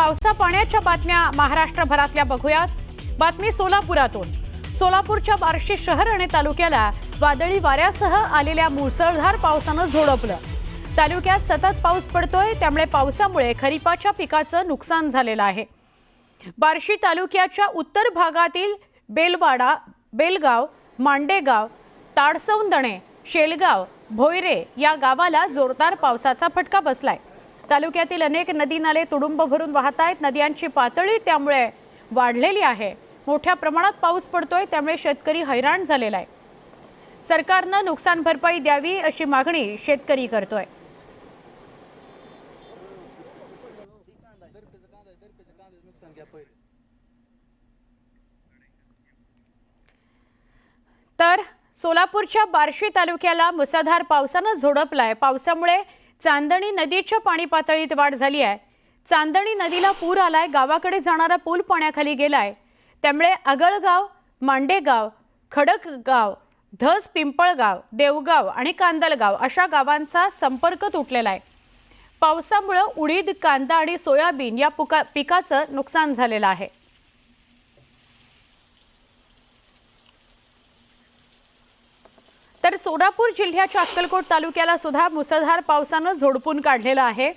पावसा पाण्याच्या बातम्या महाराष्ट्रभरातल्या बघूयात। बातमी सोलापुरातून। सोलापूरच्या बार्शी शहर आणि तालुक्याला वादळी वाऱ्यासह आलेल्या मुसळधार पावसानं झोडपलं। तालुक्यात सतत पाऊस पडतोय, त्यामुळे पावसामुळे खरीपाच्या पिकाचं नुकसान झालेलं आहे। बार्शी तालुक्याच्या उत्तर भागातील बेलवाडा, बेलगाव, मांडेगाव, ताडसौंदणे, शेलगाव, भोयरे या गावाला जोरदार पावसाचा फटका बसलाय। तालुक्यातील अनेक नदी नाले तुडुंब भरून वाहत आहेत। नद्यांची पातळी त्यामुळे वाढलेली आहे। मोठ्या प्रमाणात पाऊस पडतोय, त्यामुळे शेतकरी हैराण झालेला आहे। सरकारने नुकसान भरपाई द्यावी अशी मागणी शेतकरी करतोय। तर सोलापूरच्या बार्शी तालुक्याला मुसळधार पावसाने झोडपलाय। पावसामुळे चांदणी नदीच्या पाणी पातळीत वाढ झाली आहे। चांदणी नदीला पूर आलाय। गावाकडे जाणारा पूल पाण्याखाली गेलाय। त्यामुळे अगळगाव, मांडेगाव, खडकगाव, धस पिंपळगाव, देवगाव आणि कांदलगाव अशा गावांचा संपर्क तुटलेला आहे। पावसामुळे उडीद, कांदा आणि सोयाबीन या पिकाचं नुकसान झालेलं आहे। तर सोलापूर जिल्ह्याच्या अक्कलकोट तालुक्याला सुद्धा मुसळधार पावसाने झोडपून काढलेलं आहे।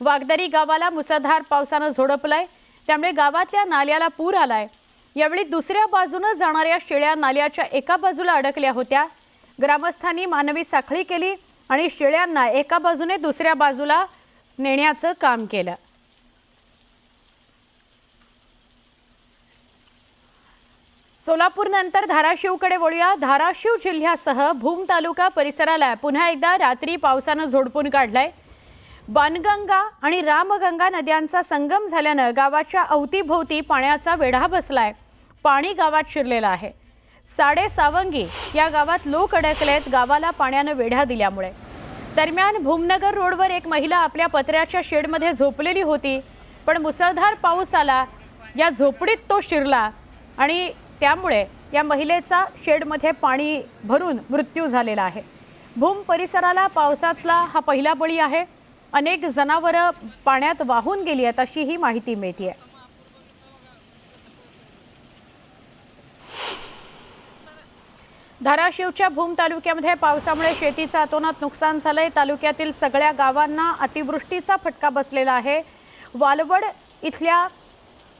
वागदरी गावाला मुसळधार पावसाने झोडपलाय, त्यामुळे गावातल्या नाल्याला पूर आलाय। यावेळी दुसऱ्या बाजूने जाणाऱ्या शेळ्या नाल्याच्या एका बाजूला अडकल्या होत्या। ग्रामस्थांनी मानवी साखळी केली आणि शेळ्यांना एका बाजूने दुसऱ्या बाजूला नेण्याचं काम केलं। सोलापूर नंतर धाराशिवकडे वळूया। धाराशिव जिल्ह्यासह भूम तालुका परिसराला पुन्हा एकदा रात्री पावसाने झोडपून काढलाय। बाणगंगा आणि रामगंगा नद्यांचा संगम झाल्याने गावाच्या अवतीभोवती पाण्याचा वेढा बसलाय। पाणी गावात शिरलेलं आहे। साडेसावंगी या गावात लोक अडकलेत गावाला पाण्याने वेढा दिल्यामुळे। दरम्यान भूमनगर रोडवर एक महिला आपल्या पत्र्याच्या शेडमध्ये झोपलेली होती, पण मुसळधार पाऊस आला, या झोपडीत तो शिरला आणि त्यामुळे या महिलेचा शेडमध्ये पाणी भरून मृत्यू झालेला आहे। भूम परिसराला पावसातला हा पहिला बळी आहे। अनेक जनावरं पाण्यात वाहून गेली आहेत अशी ही माहिती मिळते। धाराशिवच्या भूम तालुक्यामध्ये पावसामुळे शेतीचं अतोनात नुकसान झालंय। तालुक्यातील सगळ्या गावांना अतिवृष्टीचा फटका बसलेला आहे। वालवड इथल्या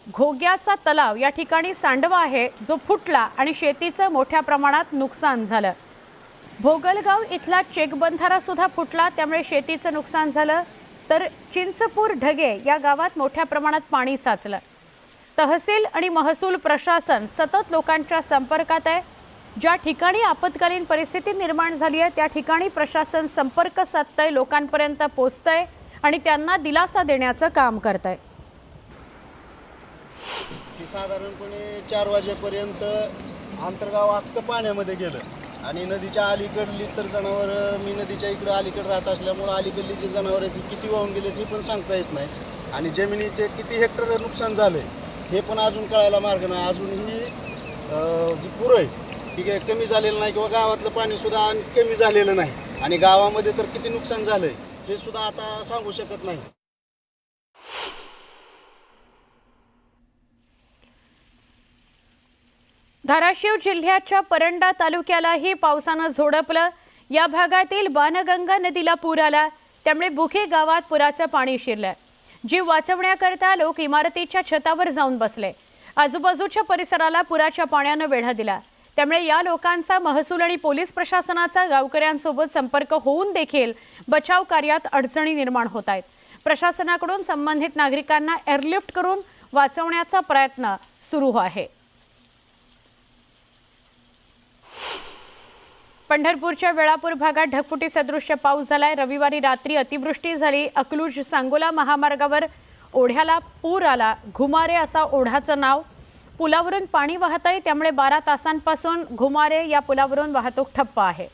घोग्याचा तलाव या ठिकाणी सांडवा आहे, जो फुटला आणि शेतीचं मोठ्या प्रमाणात नुकसान झालं। भोगलगाव इथला चेकबंधारा सुद्धा फुटला, त्यामुळे शेतीचं नुकसान झालं। तर चिंचपूर ढगे या गावात मोठ्या प्रमाणात पाणी साचलं। तहसील आणि महसूल प्रशासन सतत लोकांच्या संपर्कात आहे। ज्या ठिकाणी आपत्कालीन परिस्थिती निर्माण झाली आहे त्या ठिकाणी प्रशासन संपर्क साधतंय, लोकांपर्यंत पोहोचतंय आणि त्यांना दिलासा देण्याचं काम करतंय। साधारणपणे 4 वाजेपर्यंत आंतरगाव अख्खं पाण्यामध्ये गेलं आणि नदीच्या अलीकडली तर जनावर, मी नदीच्या इकडे अलीकडे राहत असल्यामुळे अलीकडली जी जनावर आहेत ती किती वाहून गेले हे पण सांगता येत नाही आणि जमिनीचे किती हेक्टर नुकसान झाले हे पण अजून कळायला मार्ग नाही। अजूनही जी पूर आहे ती कमी झालेलं नाही किंवा गावातलं पाणी सुद्धा कमी झालेलं नाही आणि गावामध्ये तर किती नुकसान झालंय हे सुद्धा आता सांगू शकत नाही। धाराशिव जिल्ह्याच्या परंडा तालुक्यालाही पावसाने झोडपलं। या भागातील बाणगंगा नदीला पूर आला, त्यामुळे बुखे गावात पुराचं पाणी शिरलं। जीव वाचवण्याकरता लोक इमारतीच्या छतावर जाऊन बसले। आजूबाजूच्या परिसराला पुराच्या पाण्याने वेढा दिला, त्यामुळे या लोकांचा महसूल आणि पोलीस प्रशासनाचा गावकऱ्यांसोबत संपर्क होऊन देखील बचाव कार्यात अडचणी निर्माण होत आहेत। प्रशासनाकडून संबंधित नागरिकांना एअरलिफ्ट करून वाचवण्याचा प्रयत्न सुरू आहे। पंढरपूरच्या वेळापूर भागात ढगफुटी सदृश्य पाऊस झालाय। रविवारी रात्री अतिवृष्टी झाली। अकलूज सांगोला महामार्गावर ओढ्याला पूर आला। घुमारे असा ओढ्याचं नाव। पुलावरून पाणी वाहत आहे, त्यामुळे 12 तासांपासून घुमारे या पुलावरून वाहतूक ठप्प आहे।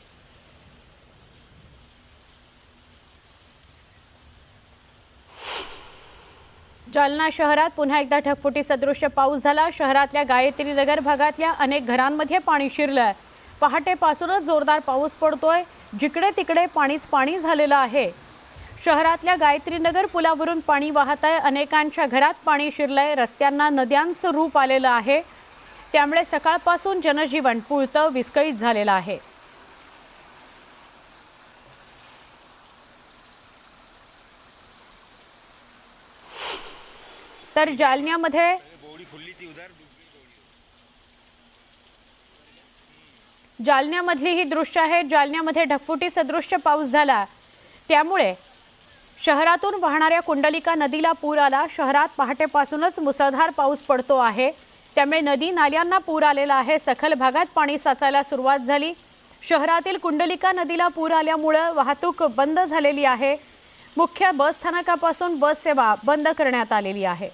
जालना शहरात पुन्हा एकदा ढगफुटी सदृश्य पाऊस झाला। शहरातल्या गायत्री नगर भागातल्या अनेक घरांमध्ये पाणी शिरलं। पहाटेपासूनच जोरदार पाऊस पडतोय। जिकडे तिकडे पाणीच पाणी झालेलं आहे। शहरातल्या गायत्रीनगर पुलावरून पाणी वाहत आहे. अनेकांच्या घरात पाणी शिरलंय. रस्त्यांना नद्यांचं रूप आलेलं आहे. त्यामुळे सकाळपासून जनजीवन पुळतं विस्कळीत झालेलं आहे. तर जालन्यामधली ही दृश्य आहे. जालन्यामध्ये ढगफुटी सदृश्य पाऊस झाला. त्यामुळे शहरातून वाहणाऱ्या कुंडलिका नदीला पूर आला. शहरात पहाटेपासूनच मुसळधार पाऊस पडतो आहे. त्यामुळे नदी नाल्यांना पूर आलेला आहे. सखल भागात पाणी साचायला सुरुवात झाली. शहरातील कुंडलिका नदीला पूर आल्यामुळे वाहतूक बंद झालेली आहे. मुख्य बस स्थानकापासून बस सेवा बंद करण्यात आलेली आहे.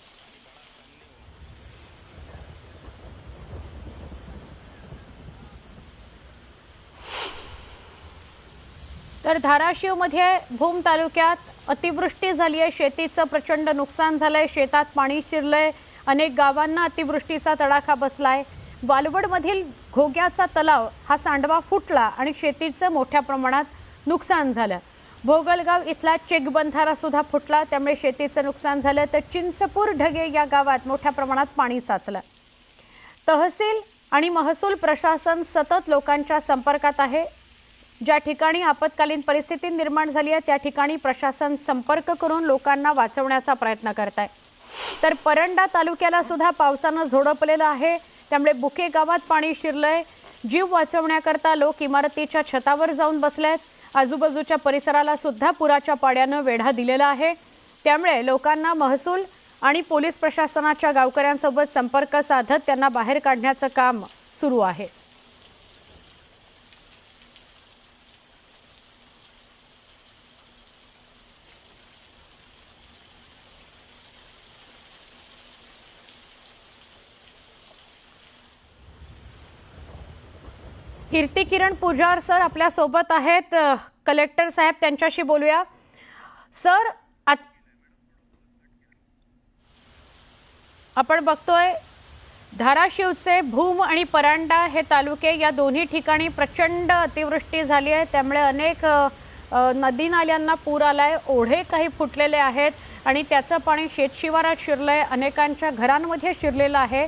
तर धाराशिवमध्ये भूम तालुक्यात अतिवृष्टी झाली आहे. शेतीचं प्रचंड नुकसान झालंय. शेतात पाणी शिरलंय. अनेक गावांना अतिवृष्टीचा तडाखा बसलाय. वालवडमधील घोग्याचा तलाव हा सांडवा फुटला आणि शेतीचं मोठ्या प्रमाणात नुकसान झालं. भोगलगाव इथला चेक बंधारा सुद्धा फुटला. त्यामुळे शेतीचं नुकसान झालं. तर चिंचपूर ढगे या गावात मोठ्या प्रमाणात पाणी साचलं. तहसील आणि महसूल प्रशासन सतत लोकांच्या संपर्कात आहे. ज्या ठिकाणी आपत्कालीन परिस्थिती निर्माण झाली आहे त्या ठिकाणी प्रशासन संपर्क करून लोकांना वाचवण्याचा प्रयत्न करत आहे. तर परंडा तालुक्याला सुद्धा पावसानं झोडपलेलं आहे. त्यामुळे बुके गावात पाणी शिरलंय. जीव वाचवण्याकरता लोक इमारतीच्या छतावर जाऊन बसलेत. आजूबाजूच्या परिसराला सुद्धा पुराच्या पाण्यानं वेढा दिलेला आहे. त्यामुळे लोकांना महसूल आणि पोलीस प्रशासनाच्या गावकऱ्यांसोबत संपर्क साधत त्यांना बाहेर काढण्याचं काम सुरू आहे. कीर्ती किरण पुजार सर आपल्या सोबत आहेत. कलेक्टर साहेब त्यांच्याशी बोलूया. सर, आपण बघतोय धाराशिवचे भूम आणि परांडा हे तालुके या दोन्ही ठिकाणी प्रचंड अतिवृष्टी झाली आहे. त्यामुळे अनेक नदी नाल्यांना पूर आलाय. ओढे काही फुटलेले आहेत आणि त्याचं पाणी शेतशिवारात शिरलंय. अनेकांच्या घरांमध्ये शिरलेलं आहे.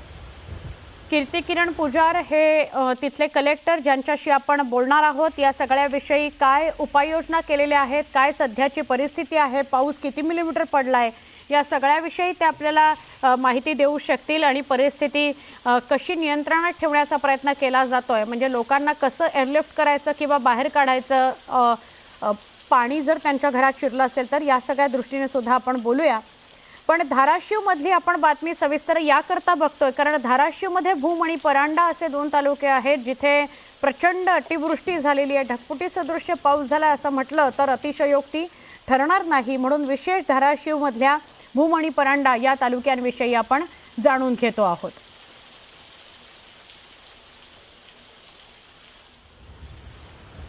कीर्ती किरण पुजार हे तिथले कलेक्टर ज्यांच्याशी आपण बोलणार आहोत. या सगळ्याविषयी काय उपाययोजना केलेल्या आहेत, काय सध्याची परिस्थिती आहे, पाऊस किती मिलीमीटर पडलाय, या सगळ्याविषयी ते आपल्याला माहिती देऊ शकतील आणि परिस्थिती कशी नियंत्रणात ठेवण्याचा प्रयत्न केला जातोय. म्हणजे लोकांना कसं एअरलिफ्ट करायचं किंवा बाहेर काढायचं, पाणी जर त्यांच्या घरात शिरलं असेल तर या सगळ्या दृष्टीने सुद्धा आपण बोलूया. पण धाराशिवमधली आपण बातमी सविस्तर याकरता बघतोय कारण धाराशिवमध्ये भूम आणि परांडा असे दोन तालुके आहेत जिथे प्रचंड अतिवृष्टी झालेली आहे. ढगफुटी सदृश्य पाऊस झाला असं म्हटलं तर अतिशयोक्ती ठरणार नाही. म्हणून विशेष धाराशिवमधल्या भूम आणि परांडा या तालुक्यांविषयी आपण जाणून घेतो आहोत.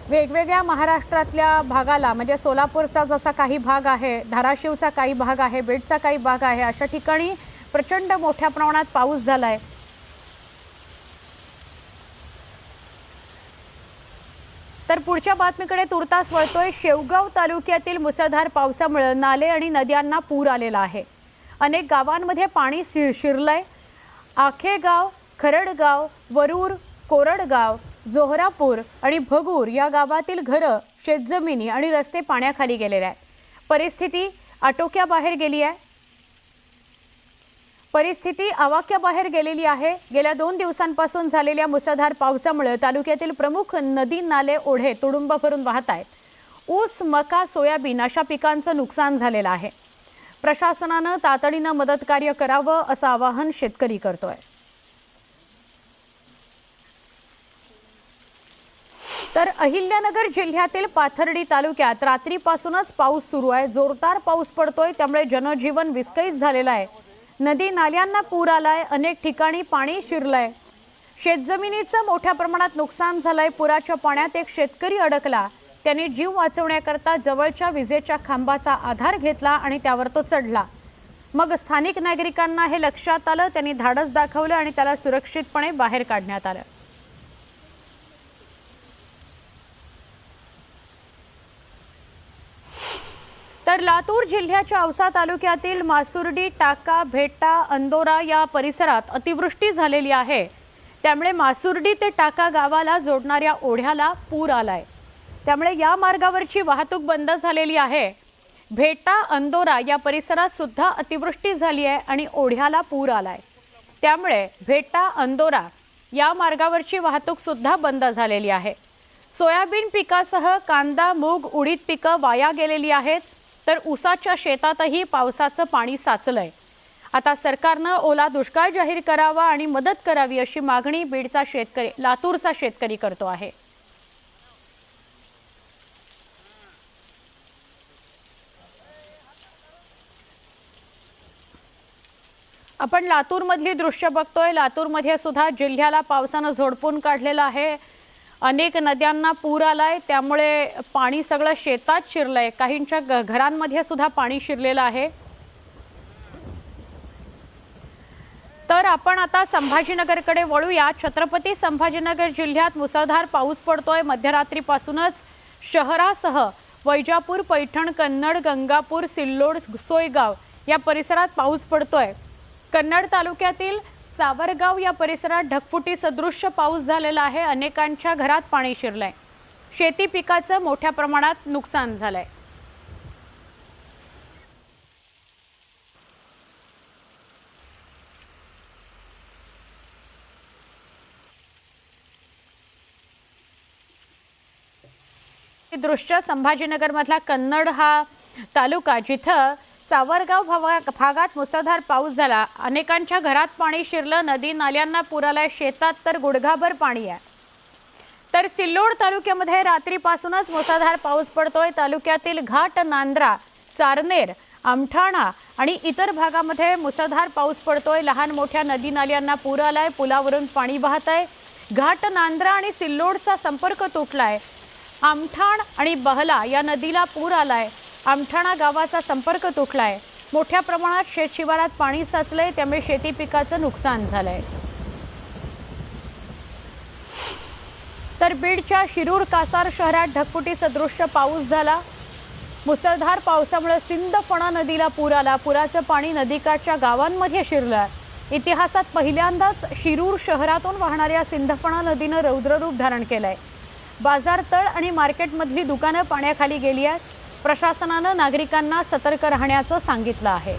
वेगवेगळ्या महाराष्ट्रातल्या भागाला म्हणजे सोलापूरचा जसा काही भाग आहे, धाराशिवचा काही भाग आहे, बीडचा काही भाग आहे, अशा ठिकाणी प्रचंड मोठ्या प्रमाणात पाऊस झालाय. तर पुढच्या बातमीकडे तुर्तास वळतोय. शेवगाव तालुक्यातील मुसळधार पावसामुळे नाले आणि नद्यांना पूर आलेला आहे. अनेक गावांमध्ये पाणी शिरलंय. आखेगाव, खरडगाव, वरूर, कोरडगाव, जोहरापूर आणि भगूर या गावातील घरं, शेतजमिनी आणि रस्ते पाण्याखाली गेलेले आहेत. परिस्थिती आटोक्याबाहेर गेली आहे. परिस्थिती आवाक्याबाहेर गेलेली आहे. गेल्या 2 दिवसांपासून झालेल्या मुसळधार पावसामुळे तालुक्यातील प्रमुख नदी नाले ओढे तुडुंब भरून वाहत आहेत. ऊस, मका, सोयाबीन अशा पिकांचं नुकसान झालेलं आहे. प्रशासनानं तातडीनं मदत कार्य करावं असं आवाहन शेतकरी करतोय. तर अहिल्यानगर जिल्ह्यातील पाथर्डी तालुक्यात रात्रीपासूनच पाऊस सुरू आहे. जोरदार पाऊस पडतोय त्यामुळे जनजीवन विस्कळीत झालेलं आहे. नदी नाल्यांना पूर आलाय. अनेक ठिकाणी पाणी शिरलंय. शेतजमिनीचं मोठ्या प्रमाणात नुकसान झालंय. पुराच्या पाण्यात एक शेतकरी अडकला. त्याने जीव वाचवण्याकरता जवळच्या विजेच्या खांबाचा आधार घेतला आणि त्यावर तो चढला. मग स्थानिक नागरिकांना हे लक्षात आलं. त्यांनी धाडस दाखवलं आणि त्याला सुरक्षितपणे बाहेर काढण्यात आलं. तर तर लातूर जिल्ह्याच्या औसा तालुक्यातील मासुर्डी, टाका, भेट्टा, अंदोरा या परिसरात अतिवृष्टी झालेली आहे। त्यामुळे मासुर्डी ते टाका गावाला जोडणाऱ्या ओढ्याला पूर आलाय। त्यामुळे या मार्गावरची वाहतूक बंद झालेली आहे। भेट्टा, अंदोरा या परिसरात सुद्धा अतिवृष्टी झाली आहे आणि ओढ्याला पूर आलाय। त्यामुळे भेट्टा, अंदोरा या मार्गावरची वाहतूक सुद्धा बंद झालेली आहे। सोयाबीन पिकासह कांदा, मूग, उडीद पिकं वाया गेलेली आहेत, तर ऊसाच्या शेतातही पावसाचं पाणी साचलंय। आता सरकारनं ओला दुष्काळ जाहीर करावा आणि मदत करावी अशी मागणी बीडचा शेतकरी, लातूरचा शेतकरी करतो आहे। आपण लातूरमधली दृश्य बघतोय। लातूरमध्ये सुद्धा जिल्ह्याला पावसानं झोडपून काढलेलं आहे। अनेक नद्यांना पूर आलाय, त्यामुळे पाणी सगळं शेतात शिरलंय। काहींच्या घरांमध्ये सुद्धा पाणी शिरलेलं आहे। तर आपण आता संभाजीनगरकडे वळूया। छत्रपती संभाजीनगर जिल्ह्यात मुसळधार पाऊस पडतोय। मध्यरात्रीपासूनच शहरासह वैजापूर, पैठण, कन्नड, गंगापूर, सिल्लोड, सोयगाव या परिसरात पाऊस पडतोय। कन्नड तालुक्यातील सावरगाव या परिसरात ढगफुटी सदृश्य पाऊस झालेला आहे। अनेकांच्या घरात पाणी शिरलंय। शेती पिकाचं मोठ्या प्रमाणात नुकसान झालंय। दृश्य संभाजीनगरमधला कन्नड हा तालुका, जिथं सावरगाव भागात मुसळधार पाऊस झाला। अनेकांच्या घरात पाणी शिरलं। नदी नाल्यांना पूर आलाय। शेतात तर गुडघाभर पाणी आहे। तर सिल्लोड तालुक्यामध्ये रात्रीपासूनच मुसळधार पाऊस पडतोय। तालुक्यातील घाट, नांद्रा, चारनेर, आमठाणा आणि इतर भागामध्ये मुसळधार पाऊस पडतोय। लहान मोठ्या नदी नाल्यांना पूर आलाय। पुलावरून पाणी वाहत आहे। घाट, नांद्रा आणि सिल्लोडचा संपर्क तुटलाय। आमठाण आणि बहला या नदीला पूर आलाय। आमठाणा गावाचा संपर्क तुटलाय। मोठ्या प्रमाणात शेतशिवारात पाणी साचलंय, त्यामुळे शेती पिकाचं नुकसान झालंय। तर बीडच्या शिरूर कासार शहरात ढगफुटी सदृश्य पाऊस झाला। मुसळधार पावसामुळे सिंदफणा नदीला पूर आला। पुराचं पाणी नदीकाठच्या गावांमध्ये शिरलं। इतिहासात पहिल्यांदाच शिरूर शहरातून वाहणाऱ्या सिंदफणा नदीनं रौद्ररूप धारण केलंय। बाजारतळ आणि मार्केटमधली दुकानं पाण्याखाली गेली आहेत। प्रशासनानं नागरिकांना सतर्क राहण्याचं सांगितलं आहे।